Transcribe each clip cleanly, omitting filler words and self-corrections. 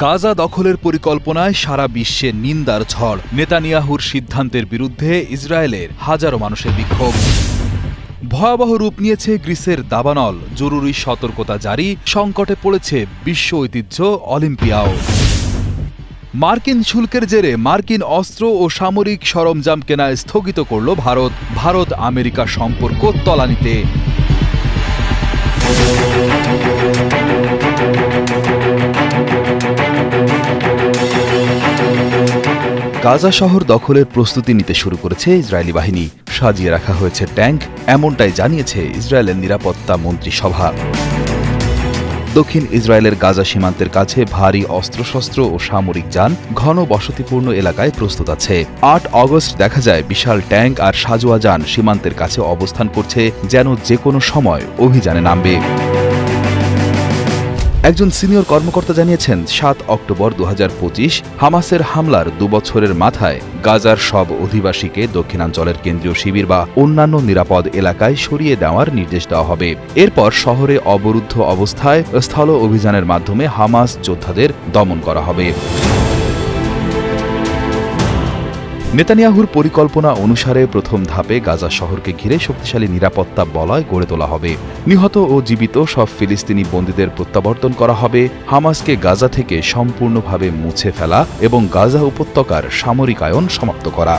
গাজা দখলের পরিকল্পনায় সারা বিশ্বে নিন্দার ঝড়। নেতানিয়াহুর সিদ্ধান্তের বিরুদ্ধে ইসরায়েলের হাজারো মানুষের বিক্ষোভ। ভয়াবহ রূপ নিয়েছে গ্রিসের দাবানল। জরুরি সতর্কতা জারি, সংকটে পড়েছে বিশ্ব ঐতিহ্য অলিম্পিয়াও। মার্কিন শুল্কের জেরে মার্কিন অস্ত্র ও সামরিক সরঞ্জাম কেনা স্থগিত করল ভারত। ভারত আমেরিকা সম্পর্ক তলানিতে। গাজা শহর দখলের প্রস্তুতি নিতে শুরু করেছে ইসরায়েলি বাহিনী। সাজিয়ে রাখা হয়েছে ট্যাঙ্ক, এমনটাই জানিয়েছে ইসরায়েলের নিরাপত্তা মন্ত্রিসভা। দক্ষিণ ইসরায়েলের গাজা সীমান্তের কাছে ভারী অস্ত্রশস্ত্র ও সামরিক যান ঘন বসতিপূর্ণ এলাকায় প্রস্তুত আছে। ৮ অগস্ট দেখা যায় বিশাল ট্যাঙ্ক আর সাজোয়া যান সীমান্তের কাছে অবস্থান করছে, যেন যে কোনো সময় অভিযানে নামবে। একজন সিনিয়র কর্মকর্তা জানিয়েছেন, ৭ অক্টোবর ২০২৫ হামাসের হামলার ২ বছরের মাথায় গাজার সব অধিবাসীকে দক্ষিণাঞ্চলের কেন্দ্রীয় শিবির বা অন্যান্য নিরাপদ এলাকায় সরিয়ে দেওয়ার নির্দেশ দেওয়া হবে। এরপর শহরে অবরুদ্ধ অবস্থায় স্থল অভিযানের মাধ্যমে হামাস যোদ্ধাদের দমন করা হবে। নেতানিয়াহুর পরিকল্পনা অনুসারে প্রথম ধাপে গাজা শহরকে ঘিরে শক্তিশালী নিরাপত্তা বলয় গড়ে তোলা হবে। নিহত ও জীবিত সব ফিলিস্তিনি বন্দীদের প্রত্যাবর্তন করা হবে। হামাসকে গাজা থেকে সম্পূর্ণভাবে মুছে ফেলা এবং গাজা উপত্যকার সামরিকায়ন সমাপ্ত করা।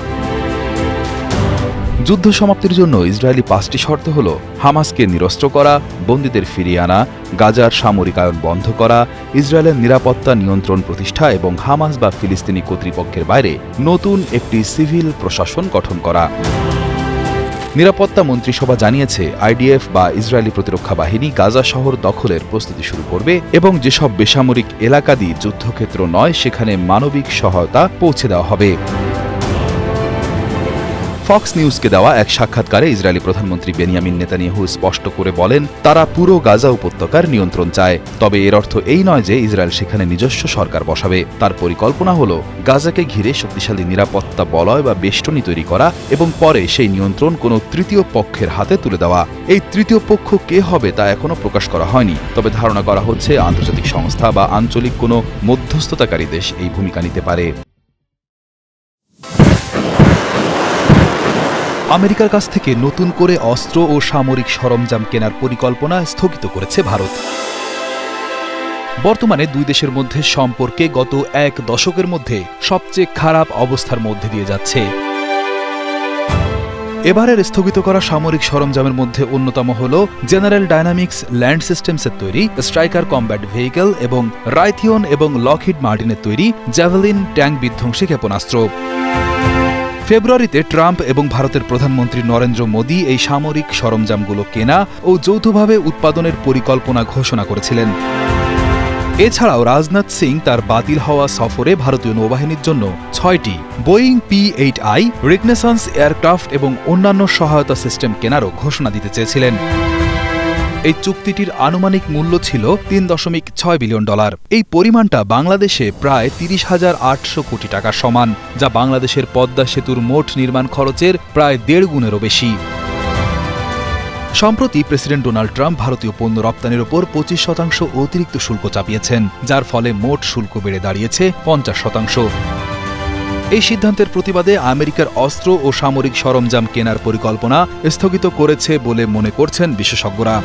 যুদ্ধ সমাপ্তির জন্য ইসরায়েলি ৫টি শর্ত হল: হামাসকে নিরস্ত্র করা, বন্দীদের ফিরিয়ে আনা, গাজার সামরিকায়ন বন্ধ করা, ইসরায়েলের নিরাপত্তা নিয়ন্ত্রণ প্রতিষ্ঠা এবং হামাস বা ফিলিস্তিনি কর্তৃপক্ষের বাইরে নতুন একটি সিভিল প্রশাসন গঠন করা। নিরাপত্তা মন্ত্রিসভা জানিয়েছে, আইডিএফ বা ইসরায়েলি প্রতিরক্ষা বাহিনী গাজা শহর দখলের প্রস্তুতি শুরু করবে এবং যেসব বেসামরিক এলাকাদি যুদ্ধক্ষেত্র নয় সেখানে মানবিক সহায়তা পৌঁছে দেওয়া হবে। ফক্স নিউজকে দেওয়া এক সাক্ষাৎকারে ইসরায়েলি প্রধানমন্ত্রী বেনিয়ামিন নেতানিয়াহু স্পষ্ট করে বলেন, তারা পুরো গাজা উপত্যকার নিয়ন্ত্রণ চায়। তবে এর অর্থ এই নয় যে ইসরায়েল সেখানে নিজস্ব সরকার বসাবে। তার পরিকল্পনা হল গাজাকে ঘিরে শক্তিশালী নিরাপত্তা বলয় বা বেষ্টনী তৈরি করা এবং পরে সেই নিয়ন্ত্রণ কোনো তৃতীয় পক্ষের হাতে তুলে দেওয়া। এই তৃতীয় পক্ষ কে হবে তা এখনও প্রকাশ করা হয়নি, তবে ধারণা করা হচ্ছে আন্তর্জাতিক সংস্থা বা আঞ্চলিক কোনো মধ্যস্থতাকারী দেশ এই ভূমিকা নিতে পারে। আমেরিকার কাছ থেকে নতুন করে অস্ত্র ও সামরিক সরঞ্জাম কেনার পরিকল্পনা স্থগিত করেছে ভারত। বর্তমানে দুই দেশের মধ্যে সম্পর্কে গত ১ দশকের মধ্যে সবচেয়ে খারাপ অবস্থার মধ্যে দিয়ে যাচ্ছে। এবারের স্থগিত করা সামরিক সরঞ্জামের মধ্যে অন্যতম হল জেনারেল ডায়নামিক্স ল্যান্ড সিস্টেমসের তৈরি স্ট্রাইকার কম্ব্যাট ভেহিকেল এবং রাইথিয়ন এবং লকহিড মার্টিনের তৈরি জ্যাভেলিন ট্যাঙ্ক বিধ্বংসী ক্ষেপণাস্ত্র। ফেব্রুয়ারিতে ট্রাম্প এবং ভারতের প্রধানমন্ত্রী নরেন্দ্র মোদী এই সামরিক সরঞ্জামগুলো কেনা ও যৌথভাবে উৎপাদনের পরিকল্পনা ঘোষণা করেছিলেন। এছাড়াও রাজনাথ সিং তার বাতিল হওয়া সফরে ভারতীয় নৌবাহিনীর জন্য ৬টি বোয়িং P-8I রিকনেসান্স এয়ারক্রাফট এবং অন্যান্য সহায়তা সিস্টেম কেনারও ঘোষণা দিতে চেয়েছিলেন। এই চুক্তিটির আনুমানিক মূল্য ছিল $৩.৬ বিলিয়ন। এই পরিমাণটা বাংলাদেশে প্রায় ৩০,৮০০ কোটি টাকার সমান, যা বাংলাদেশের পদ্মা সেতুর মোট নির্মাণ খরচের প্রায় ১.৫ গুণেরও বেশি। সম্প্রতি প্রেসিডেন্ট ডোনাল্ড ট্রাম্প ভারতীয় পণ্য রপ্তানির ওপর ২৫% অতিরিক্ত শুল্ক চাপিয়েছেন, যার ফলে মোট শুল্ক বেড়ে দাঁড়িয়েছে ৫০%। এই সিদ্ধান্তের প্রতিবাদে আমেরিকার অস্ত্র ও সামরিক সরঞ্জাম কেনার পরিকল্পনা স্থগিত করেছে বলে মনে করছেন বিশেষজ্ঞরা।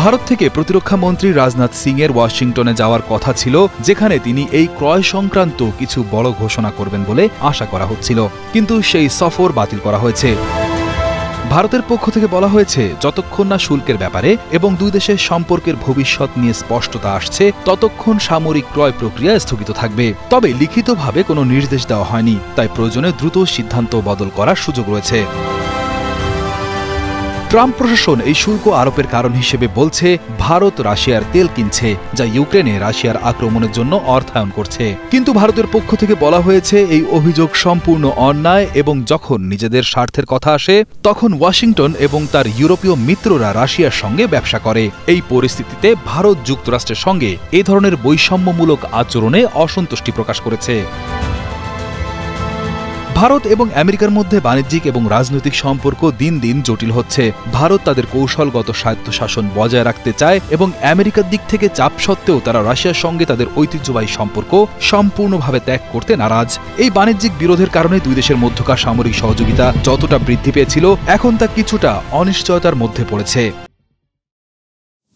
ভারত থেকে প্রতিরক্ষা মন্ত্রী রাজনাথ সিং এর ওয়াশিংটনে যাওয়ার কথা ছিল, যেখানে তিনি এই ক্রয় সংক্রান্ত কিছু বড় ঘোষণা করবেন বলে আশা করা হচ্ছিল, কিন্তু সেই সফর বাতিল করা হয়েছে। ভারতের পক্ষ থেকে বলা হয়েছে, যতক্ষণ না শুল্কের ব্যাপারে এবং দুই দেশের সম্পর্কের ভবিষ্যৎ নিয়ে স্পষ্টতা আসছে ততক্ষণ সামরিক ক্রয় প্রক্রিয়া স্থগিত থাকবে। তবে লিখিতভাবে কোনো নির্দেশ দেওয়া হয়নি, তাই প্রয়োজনে দ্রুত সিদ্ধান্ত বদল করার সুযোগ রয়েছে। ট্রাম্প প্রশাসন এই শুল্ক আরোপের কারণ হিসেবে বলছে, ভারত রাশিয়ার তেল কিনছে, যা ইউক্রেনে রাশিয়ার আক্রমণের জন্য অর্থায়ন করছে। কিন্তু ভারতের পক্ষ থেকে বলা হয়েছে, এই অভিযোগ সম্পূর্ণ অন্যায় এবং যখন নিজেদের স্বার্থের কথা আসে তখন ওয়াশিংটন এবং তার ইউরোপীয় মিত্ররা রাশিয়ার সঙ্গে ব্যবসা করে। এই পরিস্থিতিতে ভারত যুক্তরাষ্ট্রের সঙ্গে এ ধরনের বৈষম্যমূলক আচরণে অসন্তুষ্টি প্রকাশ করেছে। ভারত এবং আমেরিকার মধ্যে বাণিজ্যিক এবং রাজনৈতিক সম্পর্ক দিন দিন জটিল হচ্ছে। ভারত তাদের কৌশলগত স্বায়ত্তশাসন বজায় রাখতে চায় এবং আমেরিকার দিক থেকে চাপ সত্ত্বেও তারা রাশিয়ার সঙ্গে তাদের ঐতিহ্যবাহী সম্পর্ক সম্পূর্ণভাবে ত্যাগ করতে নারাজ। এই বাণিজ্যিক বিরোধের কারণে দুই দেশের মধ্যকার সামরিক সহযোগিতা যতটা বৃদ্ধি পেয়েছিল, এখন তা কিছুটা অনিশ্চয়তার মধ্যে পড়েছে।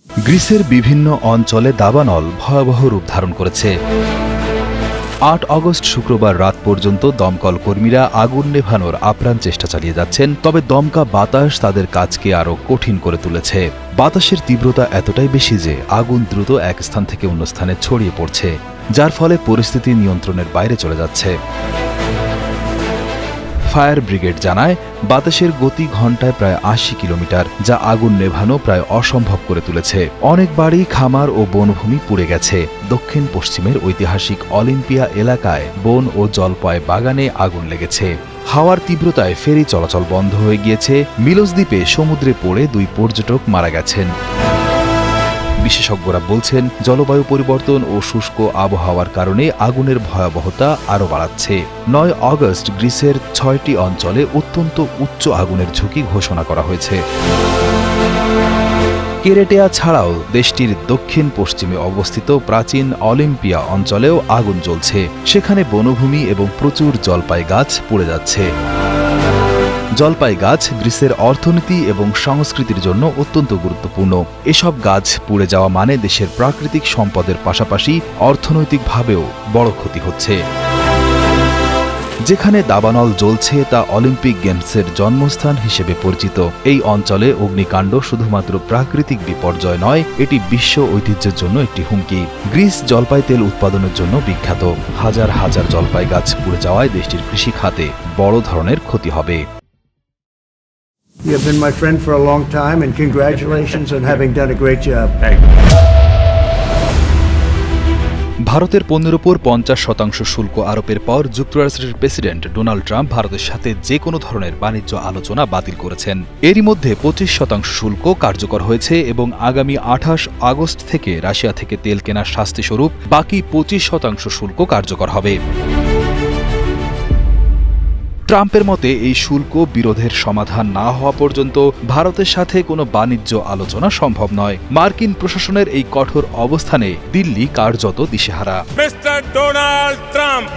গ্রিসের বিভিন্ন অঞ্চলে দাবানল ভয়াবহ রূপ ধারণ করেছে। ৮ আগস্ট শুক্রবার রাত পর্যন্ত দমকল কর্মীরা আগুন নেভানোর আপ্রাণ চেষ্টা চালিয়ে যাচ্ছেন, তবে দমকা বাতাস তাদের কাজকে আরও কঠিন করে তুলেছে। বাতাসের তীব্রতা এতটাই বেশি যে আগুন দ্রুত এক স্থান থেকে অন্য স্থানে ছড়িয়ে পড়ছে, যার ফলে পরিস্থিতি নিয়ন্ত্রণের বাইরে চলে যাচ্ছে। ফায়ার ব্রিগেড জানায়, বাতাসের গতি ঘণ্টায় প্রায় ৮০ কিলোমিটার, যা আগুন নেভানো প্রায় অসম্ভব করে তুলেছে। অনেক বাড়ি, খামার ও বনভূমি পুড়ে গেছে। দক্ষিণ পশ্চিমের ঐতিহাসিক অলিম্পিয়া এলাকায় বন ও জলপাই বাগানে আগুন লেগেছে। হাওয়ার তীব্রতায় ফেরি চলাচল বন্ধ হয়ে গিয়েছে। মিলোস দ্বীপে সমুদ্রে পড়ে ২ পর্যটক মারা গেছেন। বিশেষজ্ঞরা বলছেন, জলবায়ু পরিবর্তন ও শুষ্ক আবহাওয়ার কারণে আগুনের ভয়াবহতা আরও বাড়াচ্ছে। ৯ আগস্ট গ্রিসের ৬টি অঞ্চলে অত্যন্ত উচ্চ আগুনের ঝুঁকি ঘোষণা করা হয়েছে। কেরেটেয়া ছাড়াও দেশটির দক্ষিণ পশ্চিমে অবস্থিত প্রাচীন অলিম্পিয়া অঞ্চলেও আগুন জ্বলছে। সেখানে বনভূমি এবং প্রচুর জলপাই গাছ পুড়ে যাচ্ছে। জলপাই গাছ গ্রিসের অর্থনীতি এবং সংস্কৃতির জন্য অত্যন্ত গুরুত্বপূর্ণ। এসব গাছ পুড়ে যাওয়া মানে দেশের প্রাকৃতিক সম্পদের পাশাপাশি অর্থনৈতিকভাবেও বড় ক্ষতি হচ্ছে। যেখানে দাবানল জ্বলছে তা অলিম্পিক গেমসের জন্মস্থান হিসেবে পরিচিত। এই অঞ্চলে অগ্নিকাণ্ড শুধুমাত্র প্রাকৃতিক বিপর্যয় নয়, এটি বিশ্ব ঐতিহ্যের জন্য একটি হুমকি। গ্রিস জলপাই তেল উৎপাদনের জন্য বিখ্যাত। হাজার হাজার জলপাই গাছ পুড়ে যাওয়ায় দেশটির কৃষি খাতে বড় ধরনের ক্ষতি হবে। You have been my friend for a long time, and congratulations on having done a great job. Thank you. ভারতের পণ্যের উপর ৫০% শুল্ক আরোপের পর যুক্তরাষ্ট্রের প্রেসিডেন্ট ডোনাল্ড ট্রাম্প ভারতের সাথে যে কোনো ধরনের বাণিজ্য আলোচনা বাতিল করেছেন। এরই মধ্যে ২৫% শুল্ক কার্যকর হয়েছে এবং আগামী ২৮ আগস্ট থেকে রাশিয়া থেকে তেল কেনার শাস্তিস্বরূপ বাকি ২৫% শুল্ক কার্যকর হবে। ট্রাম্পের মতে এই শুল্ক বিরোধের সমাধান না হওয়া পর্যন্ত ভারতের সাথে কোনো বাণিজ্য আলোচনা সম্ভব নয়। মার্কিন প্রশাসনের এই কঠোর অবস্থানে দিল্লি কার্যত দিশেহারা। Mr. Donald Trump.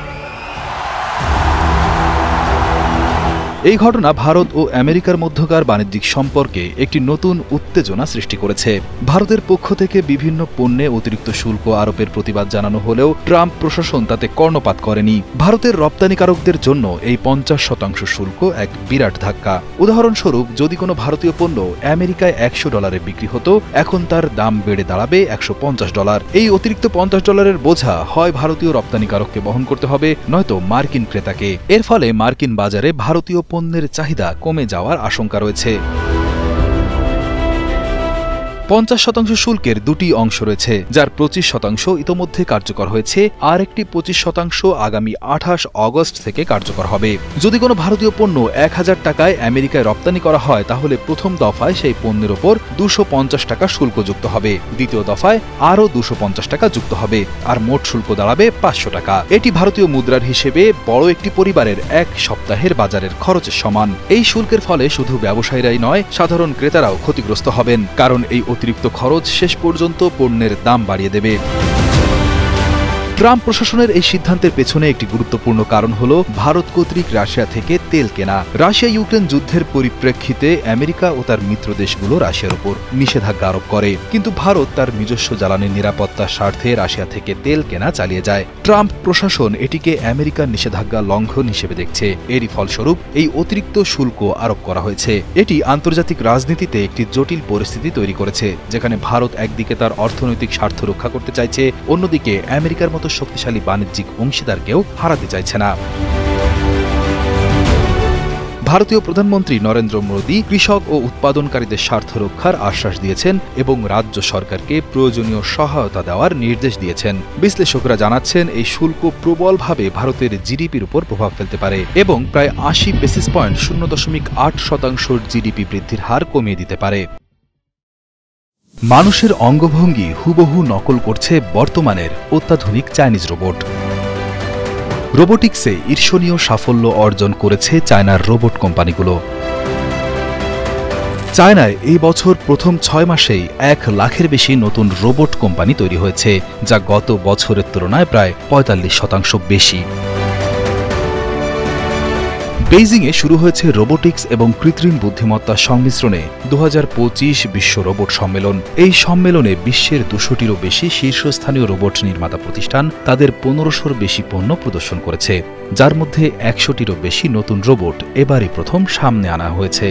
এই ঘটনা ভারত ও আমেরিকার মধ্যকার বাণিজ্যিক সম্পর্কে একটি নতুন উত্তেজনা সৃষ্টি করেছে। ভারতের পক্ষ থেকে বিভিন্ন পণ্যে অতিরিক্ত শুল্ক আরোপের প্রতিবাদ জানানো হলেও ট্রাম্প প্রশাসন তাতে কর্ণপাত করেনি। ভারতের রপ্তানিকারকদের জন্য এই ৫০% শুল্ক এক বিরাট ধাক্কা। উদাহরণস্বরূপ, যদি কোনো ভারতীয় পণ্য আমেরিকায় $১০০ বিক্রি হতো, এখন তার দাম বেড়ে দাঁড়াবে $১৫০। এই অতিরিক্ত $৫০ বোঝা হয় ভারতীয় রপ্তানিকারককে বহন করতে হবে, নয়তো মার্কিন ক্রেতাকে। এর ফলে মার্কিন বাজারে ভারতীয় পণ্যের চাহিদা কমে যাওয়ার আশঙ্কা রয়েছে। ৫০% শুল্কের দুটি অংশ রয়েছে, যার ২৫% ইতোমধ্যে কার্যকর হয়েছে, আর একটি ২৫% আগামী ২৮ আগস্ট থেকে কার্যকর হবে। যদি কোনো ভারতীয় পণ্য ১,০০০ টাকায় আমেরিকায় রপ্তানি করা হয়, তাহলে প্রথম দফায় সেই পণ্যের ওপর ২৫০ টাকা শুল্ক যুক্ত হবে, দ্বিতীয় দফায় আরও ২৫০ টাকা যুক্ত হবে, আর মোট শুল্ক দাঁড়াবে ৫০০ টাকা। এটি ভারতীয় মুদ্রার হিসেবে বড় একটি পরিবারের এক সপ্তাহের বাজারের খরচের সমান। এই শুল্কের ফলে শুধু ব্যবসায়ীরাই নয়, সাধারণ ক্রেতারাও ক্ষতিগ্রস্ত হবেন, কারণ এই অতিরিক্ত খরচ শেষ পর্যন্ত পণ্যের দাম বাড়িয়ে দেবে। ট্রাম্প প্রশাসনের এই সিদ্ধান্তের পেছনে একটি গুরুত্বপূর্ণ কারণ হল ভারত কর্তৃক রাশিয়া থেকে তেল কেনা। রাশিয়া ইউক্রেন যুদ্ধের পরিপ্রেক্ষিতে আমেরিকা ও তার মিত্র দেশগুলো রাশিয়ার উপর নিষেধাজ্ঞা আরোপ করে, কিন্তু ভারত তার নিজস্ব জ্বালানির নিরাপত্তার স্বার্থে রাশিয়া থেকে তেল কেনা চালিয়ে যায়। ট্রাম্প প্রশাসন এটিকে আমেরিকার নিষেধাজ্ঞা লঙ্ঘন হিসেবে দেখছে। এরই ফলস্বরূপ এই অতিরিক্ত শুল্ক আরোপ করা হয়েছে। এটি আন্তর্জাতিক রাজনীতিতে একটি জটিল পরিস্থিতি তৈরি করেছে, যেখানে ভারত একদিকে তার অর্থনৈতিক স্বার্থ রক্ষা করতে চাইছে, অন্যদিকে আমেরিকার মতো শক্তিশালী বাণিজ্যিক অংশীদারকেও হারাতে চাইছে না। ভারতীয় প্রধানমন্ত্রী নরেন্দ্র মোদী কৃষক ও উৎপাদনকারীদের স্বার্থ রক্ষার আশ্বাস দিয়েছেন এবং রাজ্য সরকারকে প্রয়োজনীয় সহায়তা দেওয়ার নির্দেশ দিয়েছেন। বিশ্লেষকরা জানাচ্ছেন, এই শুল্ক প্রবলভাবে ভারতের জিডিপির উপর প্রভাব ফেলতে পারে এবং প্রায় ৮০ বেসিস পয়েন্ট ০.৮% জিডিপি বৃদ্ধির হার কমিয়ে দিতে পারে। মানুষের অঙ্গভঙ্গি হুবহু নকল করছে বর্তমানের অত্যাধুনিক চাইনিজ রোবট। রোবোটিক্সে ঈর্ষণীয় সাফল্য অর্জন করেছে চায়নার রোবট কোম্পানিগুলো। চায়নায় এই বছর প্রথম 6 মাসেই 1 লাখের বেশি নতুন রোবট কোম্পানি তৈরি হয়েছে, যা গত বছরের তুলনায় প্রায় 45% বেশি। বেইজিংয়ে শুরু হয়েছে রোবোটিক্স এবং কৃত্রিম বুদ্ধিমত্তার সংমিশ্রণে 2025 বিশ্ব রোবট সম্মেলন। এই সম্মেলনে বিশ্বের 200টিরও বেশি শীর্ষস্থানীয় রোবট নির্মাতা প্রতিষ্ঠান তাদের 1500-র বেশি পণ্য প্রদর্শন করেছে, যার মধ্যে 100টিরও বেশি নতুন রোবট এবারই প্রথম সামনে আনা হয়েছে।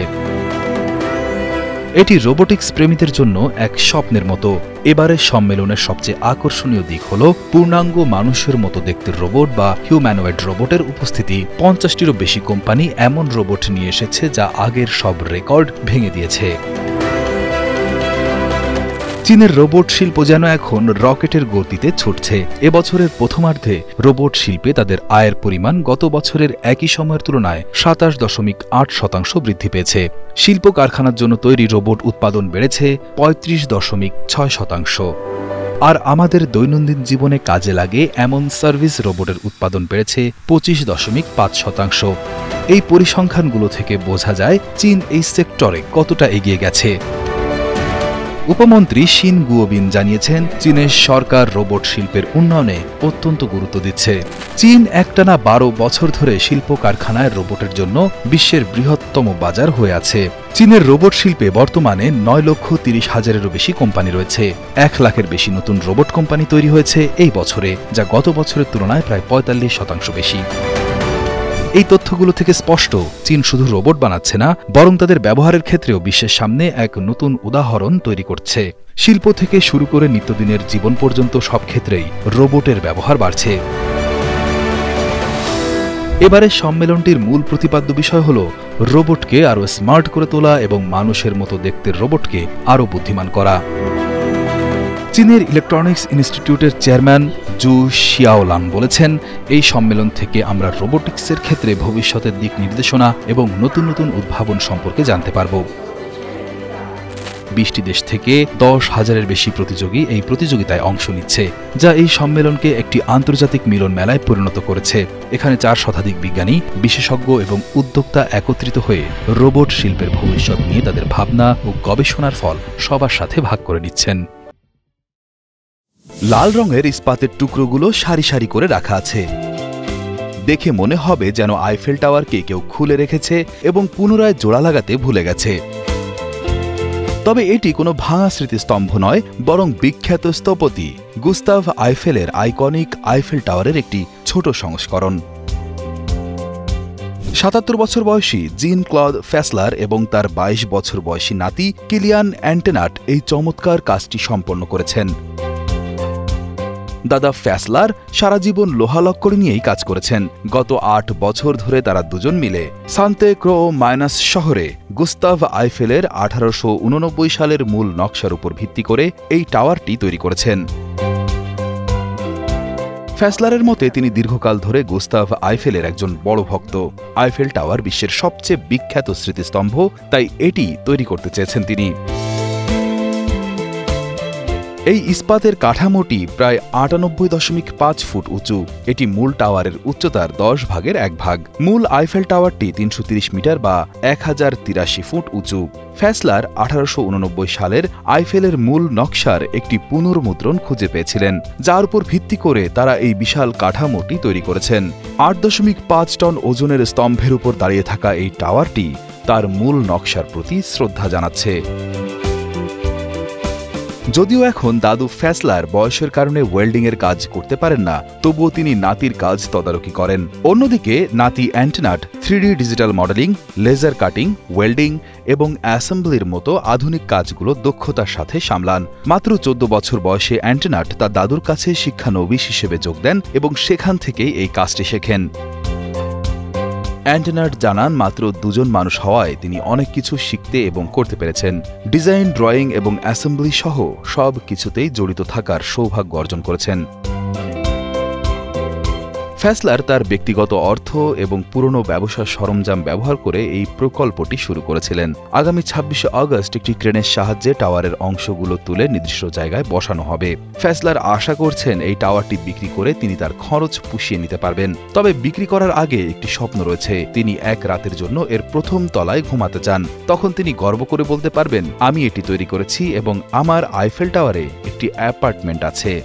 এটি রোবোটিক্স প্রেমীদের জন্য এক স্বপ্নের মতো। এবারের সম্মেলনের সবচেয়ে আকর্ষণীয় দিক হল পূর্ণাঙ্গ মানুষের মতো দেখতে রোবট বা হিউম্যানয়েড রোবটের উপস্থিতি। 50টিরও বেশি কোম্পানি এমন রোবট নিয়ে এসেছে যা আগের সব রেকর্ড ভেঙে দিয়েছে। চীনের রোবট শিল্প যেন এখন রকেটের গতিতে ছুটছে। এবছরের প্রথমার্ধে রোবট শিল্পে তাদের আয়ের পরিমাণ গত বছরের একই সময়ের তুলনায় 27.8% বৃদ্ধি পেয়েছে। শিল্প কারখানার জন্য তৈরি রোবট উৎপাদন বেড়েছে 35.6%। আর আমাদের দৈনন্দিন জীবনে কাজে লাগে এমন সার্ভিস রোবটের উৎপাদন বেড়েছে 25.5%। এই পরিসংখ্যানগুলো থেকে বোঝা যায় চীন এই সেক্টরে কতটা এগিয়ে গেছে। উপমন্ত্রী শিন গুওবিন জানিয়েছেন, চীনের সরকার রোবট শিল্পের উন্নয়নে অত্যন্ত গুরুত্ব দিচ্ছে। চীন একটানা 12 বছর ধরে শিল্প কারখানায় রোবটের জন্য বিশ্বের বৃহত্তম বাজার হয়ে আছে। চীনের রোবট শিল্পে বর্তমানে 9,30,000-এরও বেশি কোম্পানি রয়েছে। 1 লাখের বেশি নতুন রোবট কোম্পানি তৈরি হয়েছে এই বছরে, যা গত বছরের তুলনায় প্রায় 45% বেশি। এই তথ্যগুলো থেকে স্পষ্ট, চীন শুধু রোবট বানাচ্ছে না, বরং তাদের ব্যবহারের ক্ষেত্রেও বিশ্বের সামনে এক নতুন উদাহরণ তৈরি করছে। শিল্প থেকে শুরু করে নিত্যদিনের জীবন পর্যন্ত সব ক্ষেত্রেই রোবটের ব্যবহার বাড়ছে। এবারের সম্মেলনটির মূল প্রতিপাদ্য বিষয় হল রোবটকে আরও স্মার্ট করে তোলা এবং মানুষের মতো দেখতে রোবটকে আরও বুদ্ধিমান করা। চীনের ইলেকট্রনিক্স ইনস্টিটিউটের চেয়ারম্যান জু শিয়াওলান বলেছেন, এই সম্মেলন থেকে আমরা রোবোটিক্সের ক্ষেত্রে ভবিষ্যতের দিক নির্দেশনা এবং নতুন নতুন উদ্ভাবন সম্পর্কে জানতে পারব। 20টি দেশ থেকে 10,000-এর বেশি প্রতিযোগী এই প্রতিযোগিতায় অংশ নিচ্ছে, যা এই সম্মেলনকে একটি আন্তর্জাতিক মিলন মেলায় পরিণত করেছে। এখানে 4 শতাধিক বিজ্ঞানী, বিশেষজ্ঞ এবং উদ্যোক্তা একত্রিত হয়ে রোবট শিল্পের ভবিষ্যৎ নিয়ে তাদের ভাবনা ও গবেষণার ফল সবার সাথে ভাগ করে নিচ্ছেন। লাল রঙের ইস্পাতের টুকরোগুলো সারি সারি করে রাখা আছে। দেখে মনে হবে যেন আইফেল টাওয়ারকে কেউ খুলে রেখেছে এবং পুনরায় জোড়া লাগাতে ভুলে গেছে। তবে এটি কোনো ভাঙা স্মৃতিস্তম্ভ নয়, বরং বিখ্যাত স্থপতি গুস্তাভ আইফেলের আইকনিক আইফেল টাওয়ারের একটি ছোট সংস্করণ। 77 বছর বয়সী জিন ক্লদ ফ্যাসলার এবং তার 22 বছর বয়সী নাতি কিলিয়ান অ্যান্টেনাট এই চমৎকার কাজটি সম্পন্ন করেছেন। দাদা ফ্যাসলার সারা জীবন লোহালক্কর নিয়েই কাজ করেছেন। গত 8 বছর ধরে তারা দুজন মিলে সান্তে ক্রো মাইনাস শহরে গুস্তাভ আইফেলের 1889 সালের মূল নকশার উপর ভিত্তি করে এই টাওয়ারটি তৈরি করেছেন। ফ্যাসলারের মতে তিনি দীর্ঘকাল ধরে গুস্তাভ আইফেলের একজন বড় ভক্ত। আইফেল টাওয়ার বিশ্বের সবচেয়ে বিখ্যাত স্মৃতিস্তম্ভ, তাই এটি তৈরি করতে চেয়েছেন তিনি। এই ইস্পাতের কাঠামোটি প্রায় 98.5 ফুট উঁচু। এটি মূল টাওয়ারের উচ্চতার 10 ভাগের 1 ভাগ। মূল আইফেল টাওয়ারটি 330 মিটার বা 1083 ফুট উঁচু। ফ্যাসলার 1889 সালের আইফেলের মূল নকশার একটি পুনর্মুদ্রণ খুঁজে পেয়েছিলেন, যার উপর ভিত্তি করে তারা এই বিশাল কাঠামোটি তৈরি করেছেন। 8.5 টন ওজনের স্তম্ভের উপর দাঁড়িয়ে থাকা এই টাওয়ারটি তার মূল নকশার প্রতি শ্রদ্ধা জানাচ্ছে। যদিও এখন দাদু ফ্যাসলার বয়সের কারণে ওয়েল্ডিংয়ের কাজ করতে পারেন না, তবুও তিনি নাতির কাজ তদারকি করেন। অন্যদিকে নাতি অ্যান্টেনাট 3D digital modelling, laser cutting, welding এবং অ্যাসেম্বলির মতো আধুনিক কাজগুলো দক্ষতার সাথে সামলান। মাত্র 14 বছর বয়সে অ্যান্টেনাট তার দাদুর কাছে শিক্ষানবিশ হিসেবে যোগ দেন এবং সেখান থেকেই এই কাজটি শেখেন। অ্যান্টেনাট জানান, মাত্র 2 জন মানুষ হওয়ায় তিনি অনেক কিছু শিখতে এবং করতে পেরেছেন। ডিজাইন, ড্রয়িং এবং অ্যাসেম্বলি সহ সব কিছুতেই জড়িত থাকার সৌভাগ্য অর্জন করেছেন। ফ্যাসলার তার ব্যক্তিগত অর্থ এবং পুরনো ব্যবসার সরঞ্জাম ব্যবহার করে এই প্রকল্পটি শুরু করেছিলেন। আগামী ২৬শে আগস্ট একটি ক্রেনের সাহায্যে টাওয়ারের অংশগুলো তুলে নির্দিষ্ট জায়গায় বসানো হবে। ফ্যাসলার আশা করছেন এই টাওয়ারটি বিক্রি করে তিনি তার খরচ পুষিয়ে নিতে পারবেন। তবে বিক্রি করার আগে একটি স্বপ্ন রয়েছে, তিনি এক রাতের জন্য এর প্রথম তলায় ঘুমাতে চান। তখন তিনি গর্ব করে বলতে পারবেন, আমি এটি তৈরি করেছি এবং আমার আইফেল টাওয়ারে একটি অ্যাপার্টমেন্ট আছে।